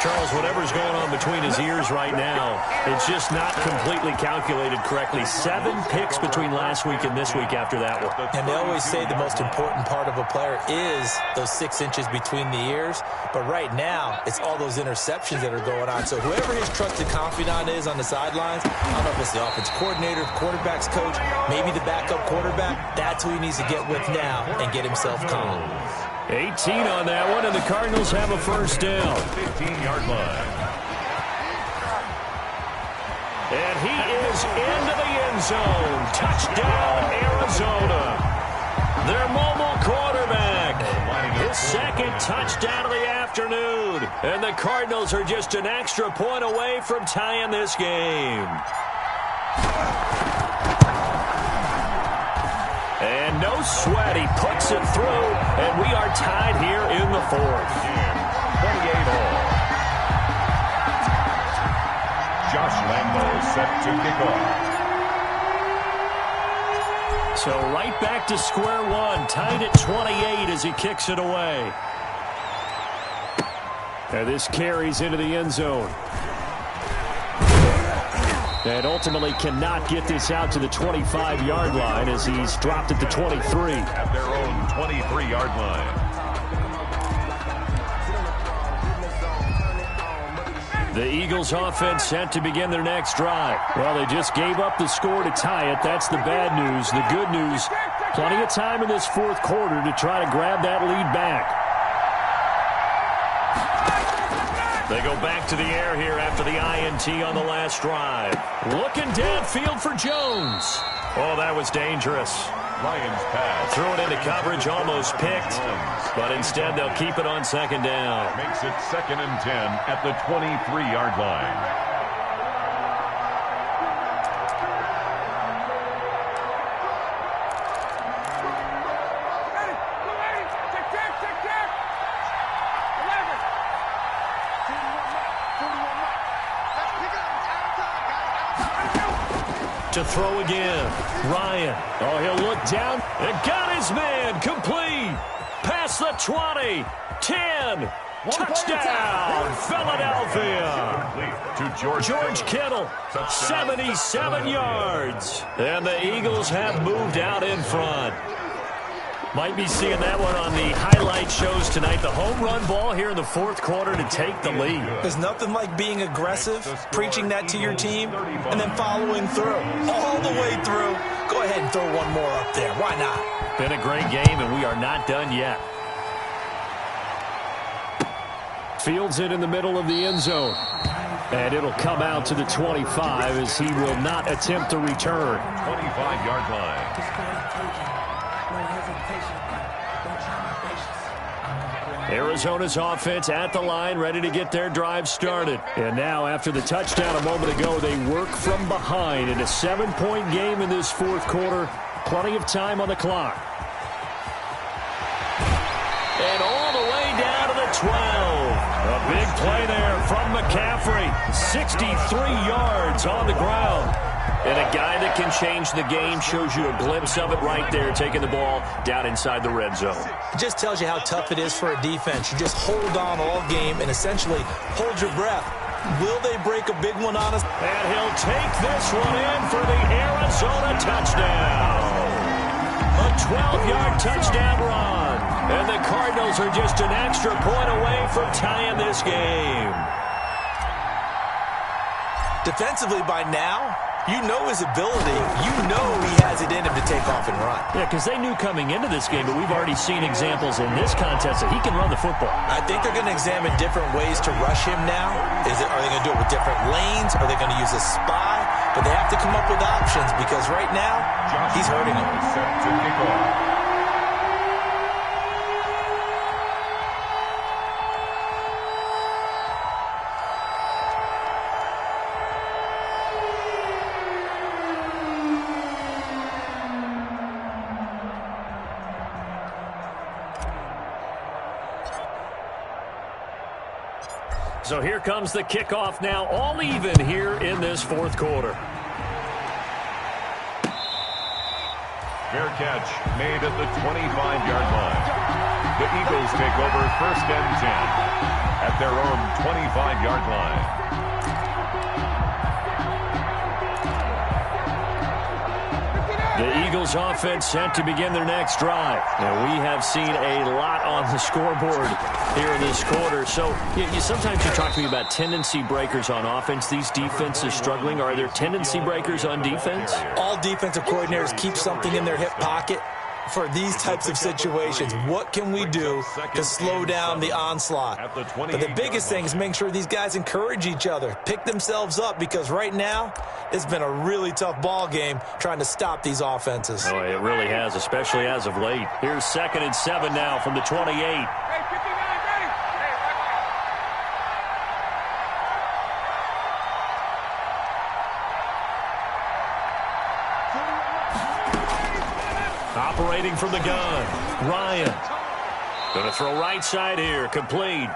Charles, whatever's going on between his ears right now, it's just not completely calculated correctly. 7 picks between last week and this week after that one. And they always say the most important part of a player is those 6 inches between the ears. But right now, it's all those interceptions that are going on. So whoever his trusted confidant is on the sidelines, I don't know if it's the offensive coordinator, quarterback's coach, maybe the backup quarterback, that's who he needs to get with now and get himself calm. 18 on that one, and the Cardinals have a first down. 15-yard line. And he is into the end zone. Touchdown, Arizona. Their mobile quarterback. His second touchdown of the afternoon. And the Cardinals are just an extra point away from tying this game. And no sweat, he puts it through, and we are tied here in the fourth. 28 all. Josh Lambo set to kick off. So right back to square one, tied at 28 as he kicks it away. And this carries into the end zone. And ultimately cannot get this out to the 25-yard line as he's dropped at the 23. At their own 23-yard line. The Eagles offense set to begin their next drive. Well, they just gave up the score to tie it. That's the bad news. The good news, plenty of time in this fourth quarter to try to grab that lead back. They go back to the air here after the INT on the last drive. Looking downfield for Jones. Oh, that was dangerous. Lions pass. Threw it into coverage, almost picked. But instead, they'll keep it on second down. Makes it 2nd and 10 at the 23-yard line. To throw again. Ryan. Oh, he'll look down. And got his man. Complete. Past the 20. 10. Touchdown. Philadelphia. To George Kittle. 77 yards. And the Eagles have moved out in front. Might be seeing that one on the highlight shows tonight. The home run ball here in the fourth quarter to take the lead. There's nothing like being aggressive, preaching that to your team, and then following through. All the way through. Go ahead and throw one more up there. Why not? Been a great game, and we are not done yet. Fields it in the middle of the end zone. And it'll come out to the 25 as he will not attempt to return. 25-yard line. Arizona's offense at the line, ready to get their drive started. And now, after the touchdown a moment ago, they work from behind in a 7-point game in this fourth quarter. Plenty of time on the clock. And all the way down to the 12. A big play there from McCaffrey. 63 yards on the ground. And a guy that can change the game, shows you a glimpse of it right there, taking the ball down inside the red zone. It just tells you how tough it is for a defense. You just hold on all game and essentially hold your breath. Will they break a big one on us? And he'll take this one in for the Arizona touchdown. A 12-yard touchdown run. And the Cardinals are just an extra point away from tying this game. Defensively by now, you know his ability. You know he has it in him to take off and run. Yeah, because they knew coming into this game, but we've already seen examples in this contest that he can run the football. I think they're going to examine different ways to rush him now. Are they going to do it with different lanes? Are they going to use a spy? But they have to come up with options because right now, he's hurting them. Set to kick off. So here comes the kickoff now, all even here in this fourth quarter. Fair catch made at the 25-yard line. The Eagles take over 1st and 10 at their own 25-yard line. The Eagles offense set to begin their next drive. And we have seen a lot on the scoreboard here in this quarter. So sometimes you talk to me about tendency breakers on offense. These defenses struggling. Are there tendency breakers on defense? All defensive coordinators keep something in their hip pocket for these types of situations. What can we do to slow down the onslaught? But the biggest thing is make sure these guys encourage each other, pick themselves up, because right now it's been a really tough ball game trying to stop these offenses. Oh, it really has, especially as of late. Here's 2nd and 7 now from the 28. Operating from the gun, Ryan. Going to throw right side here, complete.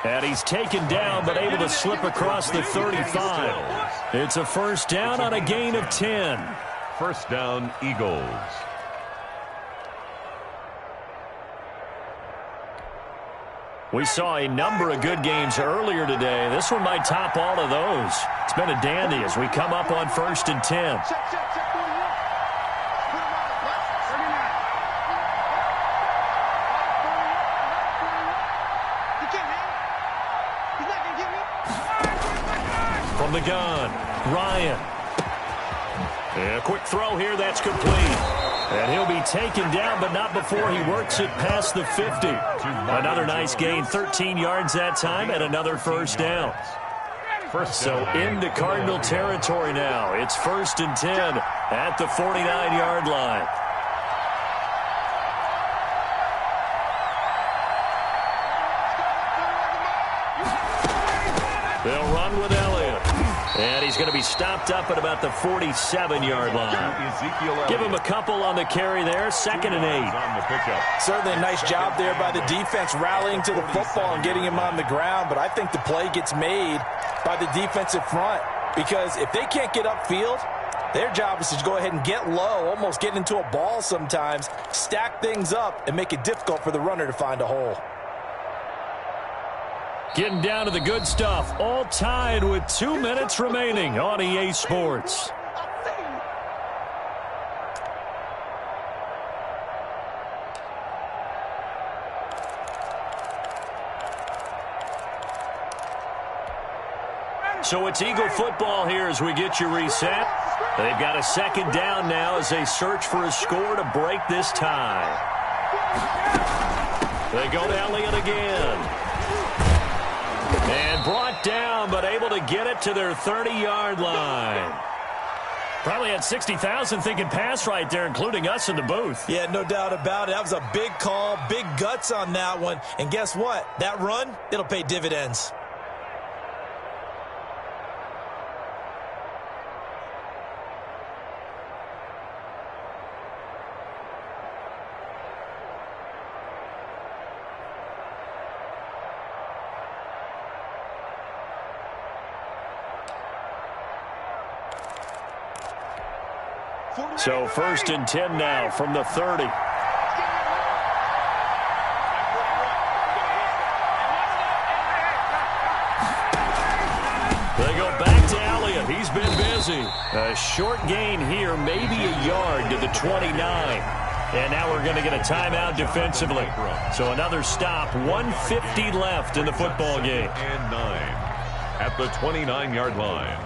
And he's taken down, but able to slip across the 35. It's a 1st down on a gain of 10. 1st down, Eagles. We saw a number of good games earlier today. This one might top all of those. It's been a dandy as we come up on 1st and 10. From the gun, Ryan. And a quick throw here, that's complete. And he'll be taken down, but not before he works it past the 50. Another nice gain, 13 yards that time, and another 1st down. So into Cardinal territory now. It's 1st and 10 at the 49-yard line. They'll run with Elliott. And he's going to be stopped up at about the 47-yard line. Give him a couple on the carry there. 2nd and 8. Certainly a nice job there by the defense rallying to the football and getting him on the ground. But I think the play gets made by the defensive front, because if they can't get upfield, their job is to go ahead and get low, almost get into a ball sometimes, stack things up, and make it difficult for the runner to find a hole. Getting down to the good stuff, all tied with 2 minutes remaining on EA Sports. So it's Eagle football here as we get you reset. They've got a 2nd down now as they search for a score to break this tie. They go to Elliott again. And brought down, but able to get it to their 30-yard line. Probably had 60,000 thinking pass right there, including us in the booth. Yeah, no doubt about it. That was a big call, big guts on that one. And guess what? That run, it'll pay dividends. So 1st and 10 now from the 30. They go back to Elliott. He's been busy. A short gain here, maybe a yard to the 29. And now we're going to get a timeout defensively. So another stop, 1:50 left in the football game. And 9 at the 29-yard line.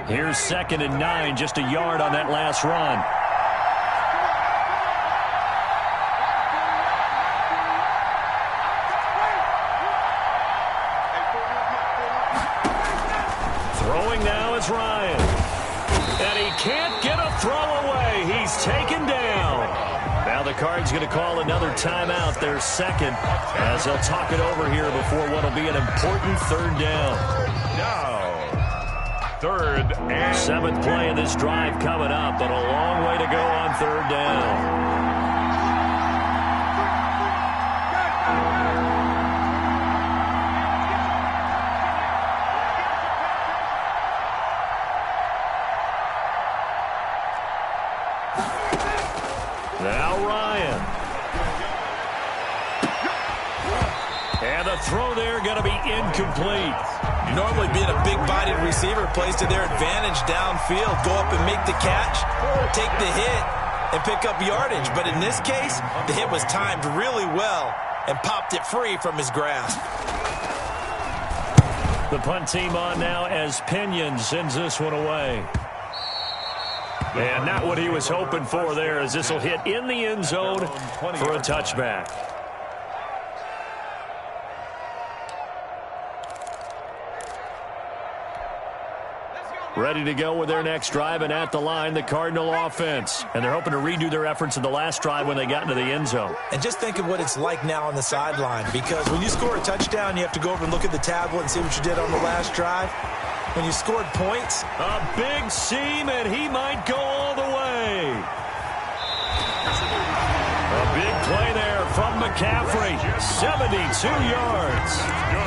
Here's 2nd and 9, just a yard on that last run. Throwing now is Ryan. And he can't get a throw away. He's taken down. Now the Cards going to call another timeout, their 2nd, as they'll talk it over here before what will be an important 3rd down. Now, 3rd and 7th play of this drive coming up, but a long way to go on 3rd down. Now Ryan. And the throw there going to be incomplete. Normally being a big-bodied receiver plays to their advantage downfield. Go up and make the catch, take the hit, and pick up yardage. But in this case, the hit was timed really well and popped it free from his grasp. The punt team on now as Pinion sends this one away. And not what he was hoping for there, as this will hit in the end zone for a touchback. Ready to go with their next drive, and at the line, the Cardinal offense. And they're hoping to redo their efforts in the last drive when they got into the end zone. And just think of what it's like now on the sideline, because when you score a touchdown, you have to go over and look at the tablet and see what you did on the last drive. When you scored points. A big seam, and he might go all the way. A big play there from McCaffrey. 72 yards.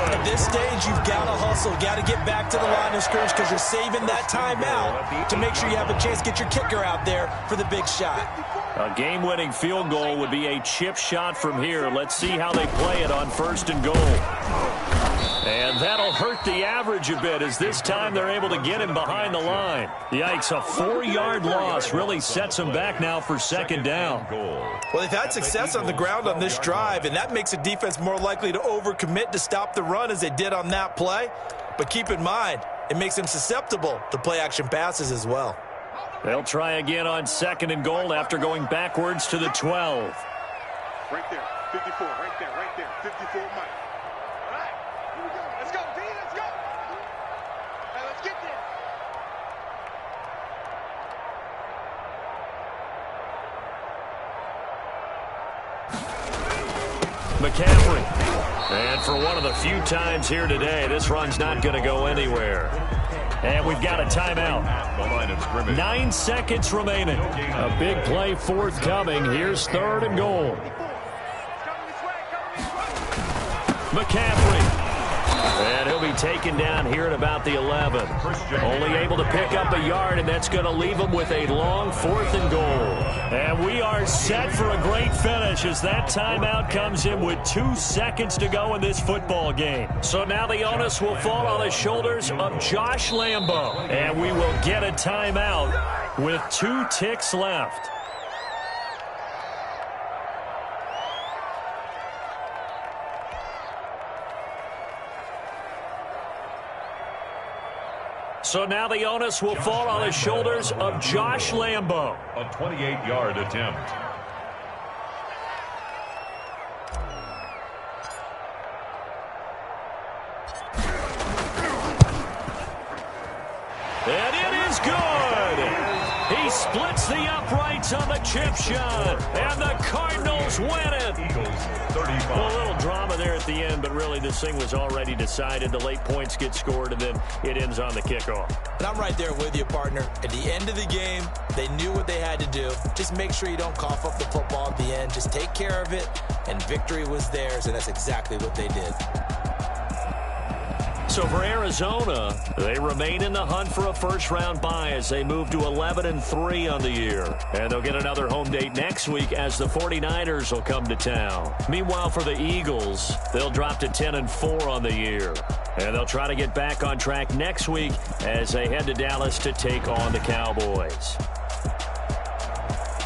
At this stage, you've got to hustle, got to get back to the line of scrimmage because you're saving that timeout to make sure you have a chance to get your kicker out there for the big shot. A game-winning field goal would be a chip shot from here. Let's see how they play it on 1st and goal. And that'll hurt the average a bit, as this time they're able to get him behind the line. Yikes, a 4-yard loss really sets them back now for 2nd down. Well, they've had success on the ground on this drive, and that makes a defense more likely to overcommit to stop the run as they did on that play. But keep in mind, it makes them susceptible to play-action passes as well. They'll try again on 2nd and goal after going backwards to the 12. Right there, 54, right there, 54 Mike. All right, here we go. Let's go, D, let's go. Hey, let's get there. McCaffrey. And for one of the few times here today, this run's not going to go anywhere. And we've got a timeout. 9 seconds remaining. A big play forthcoming. Here's 3rd and goal. McCaffrey. And he'll be taken down here at about the 11. Only able to pick up a yard, and that's going to leave him with a long 4th and goal. And we are set for a great finish as that timeout comes in with 2 seconds to go in this football game. So now the onus will fall on the shoulders of Josh Lambo. And we will get a timeout with 2 ticks left. So now the onus will fall on the shoulders of Josh Lambo. A 28-yard attempt. And it is good. He splits the uprights on the chip shot. And the Cardinals win it. Eagles 35. Well, a little drama there at the end, but really this thing was already decided. The late points get scored, and then it ends on the kickoff. And I'm right there with you, partner. At the end of the game, they knew what they had to do. Just make sure you don't cough up the football at the end. Just take care of it, and victory was theirs, and that's exactly what they did. So for Arizona, they remain in the hunt for a first-round bye as they move to 11-3 on the year. And they'll get another home date next week as the 49ers will come to town. Meanwhile, for the Eagles, they'll drop to 10-4 on the year. And they'll try to get back on track next week as they head to Dallas to take on the Cowboys.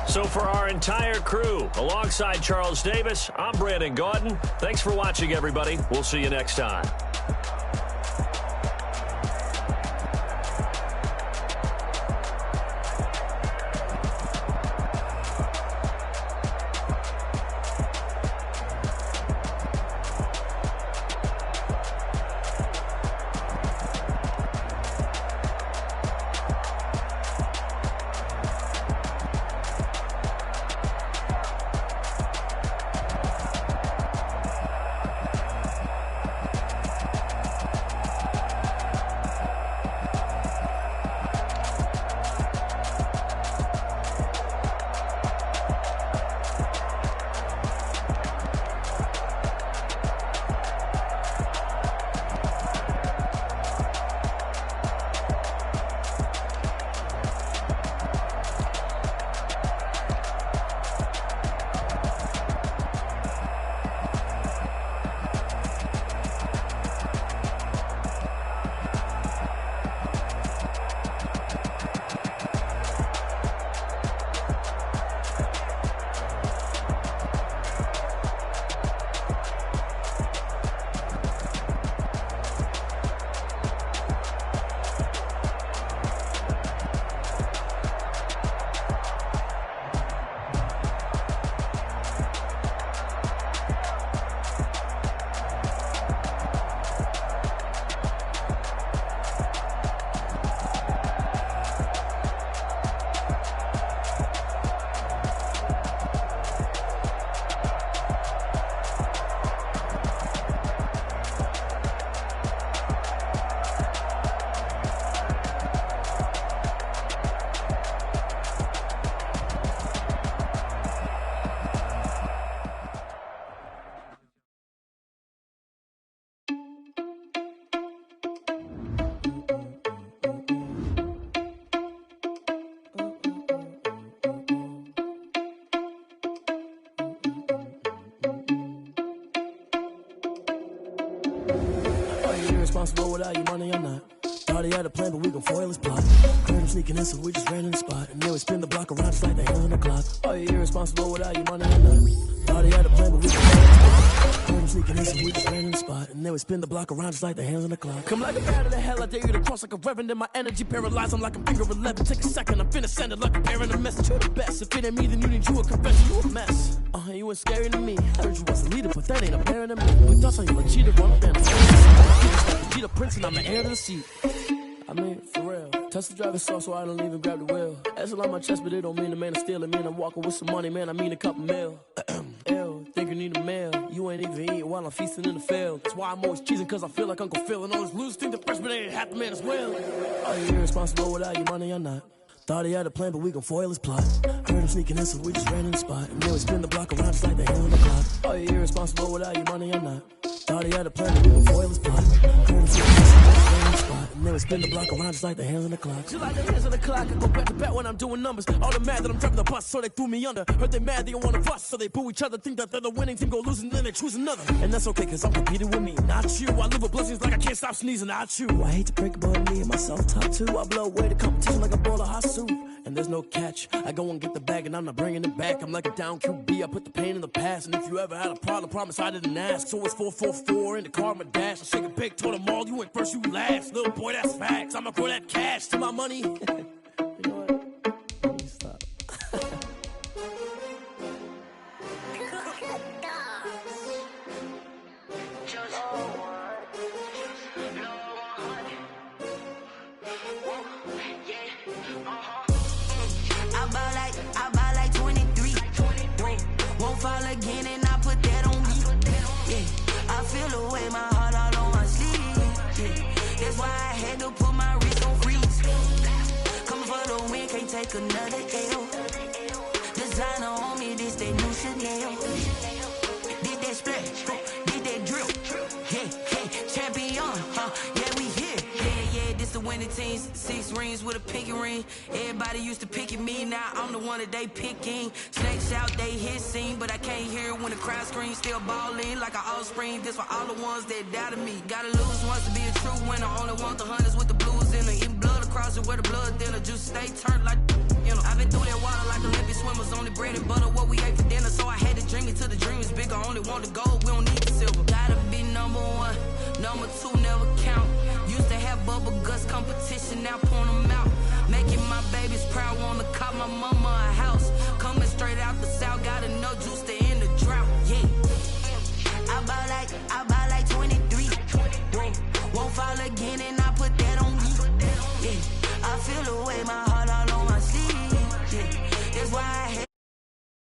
So for our entire crew, alongside Charles Davis, I'm Brandon Gaudin. Thanks for watching, everybody. We'll see you next time. irresponsible without your money or not. Thought he had a plan, but we gon' foil his plot. Heard him sneaking in, so we just ran in the spot. And then we spin the block around just like the hands on the clock. Oh, you irresponsible without your money or not. Thought he had a plan, but we gon' foil his plot. Heard him sneaking in, so we just ran in the spot. And then we spin the block around just like the hands on the clock. Come like a bat of the hell, I dare you to cross like a reverend. And my energy paralyzed, I'm like I'm finger 11. Take a second, I'm finna send it like a parent a message. You're the best, if it ain't me, then you need you a confession. You a mess, you ain't scary to me. Heard you was a leader, but that ain't apparent to me. We thought so you like cheater, run up and cheetah prince and I'm the heir to the seat. I mean, for real. Tesla driver sauce, so I don't even grab the wheel. That's on my chest, but it don't mean the man is stealing. Man, I'm walking with some money, man, I mean a couple mil. Ew, think you need a meal. You ain't even eating while I'm feasting in the field. That's why I'm always cheesing, cause I feel like Uncle Phil. And all those losers think the freshman ain't half the man as well. Are you irresponsible without your money or not? Thought he had a plan, but we gon' foil his plot. Heard him sneaking in, so we just ran in the spot. And then we spin the block around just like the hands on the clock. Are you irresponsible without your money or not? Thought he had a plan, but we gon' foil his plot. Heard him sneaking in, so we just ran in the spot. And then we spin the block around just like the hands on the clock. Just like the hands on the clock, I go back to back when I'm doing numbers. All the mad that I'm driving the bus, so they threw me under. Heard they mad, they don't wanna bust, so they boo each other. Think that they're the winning team, go losing, then they choose another. And that's okay, cause I'm competing with me, not you. I live with blessings like I can't stop sneezing, not you. I hate to break it, but me and myself top two. I blow away the competition like a bowl of hot soup. And there's no catch. I go and get the bag and I'm not bringing it back. I'm like a down QB, I put the pain in the past. And if you ever had a problem, promise I didn't ask. So it's 444 in the car, my dash. I shake a big, told them all, you went first, you last. Little boy, that's facts. I'ma throw that cash to my money. You know what? Let me stop. I buy like 23. Won't fall again and I put that on me. Yeah, I feel away my heart all on my sleeve. Yeah, that's why I had to put my wrist on freeze. Coming for the win, can't take another L. Designer on me, this that new Chanel. Did that splash, did that drip. Yeah, champion, yeah, we here. Yeah, this the winning teams. 6 rings with a pinky ring. Everybody used to picking me, now I'm the one that they picking. Snakes out, they hit scene, but I can't hear it when the crowd screams. Still balling like an offspring. This for all the ones that doubted me. Gotta lose once to be a true winner. Only want the hunters with the blues in it. Eating blood across it where the blood thinner. Just stay turned like, you know. I've been through that water like Olympic swimmers. Only bread and butter, what we ate for dinner. So I had to dream it till the dream is bigger. Only want the gold, we don't need the silver. Gotta be number 1, number 2 never count. Used to have bubble guts competition, now point them out. Making my babies proud, wanna call my mama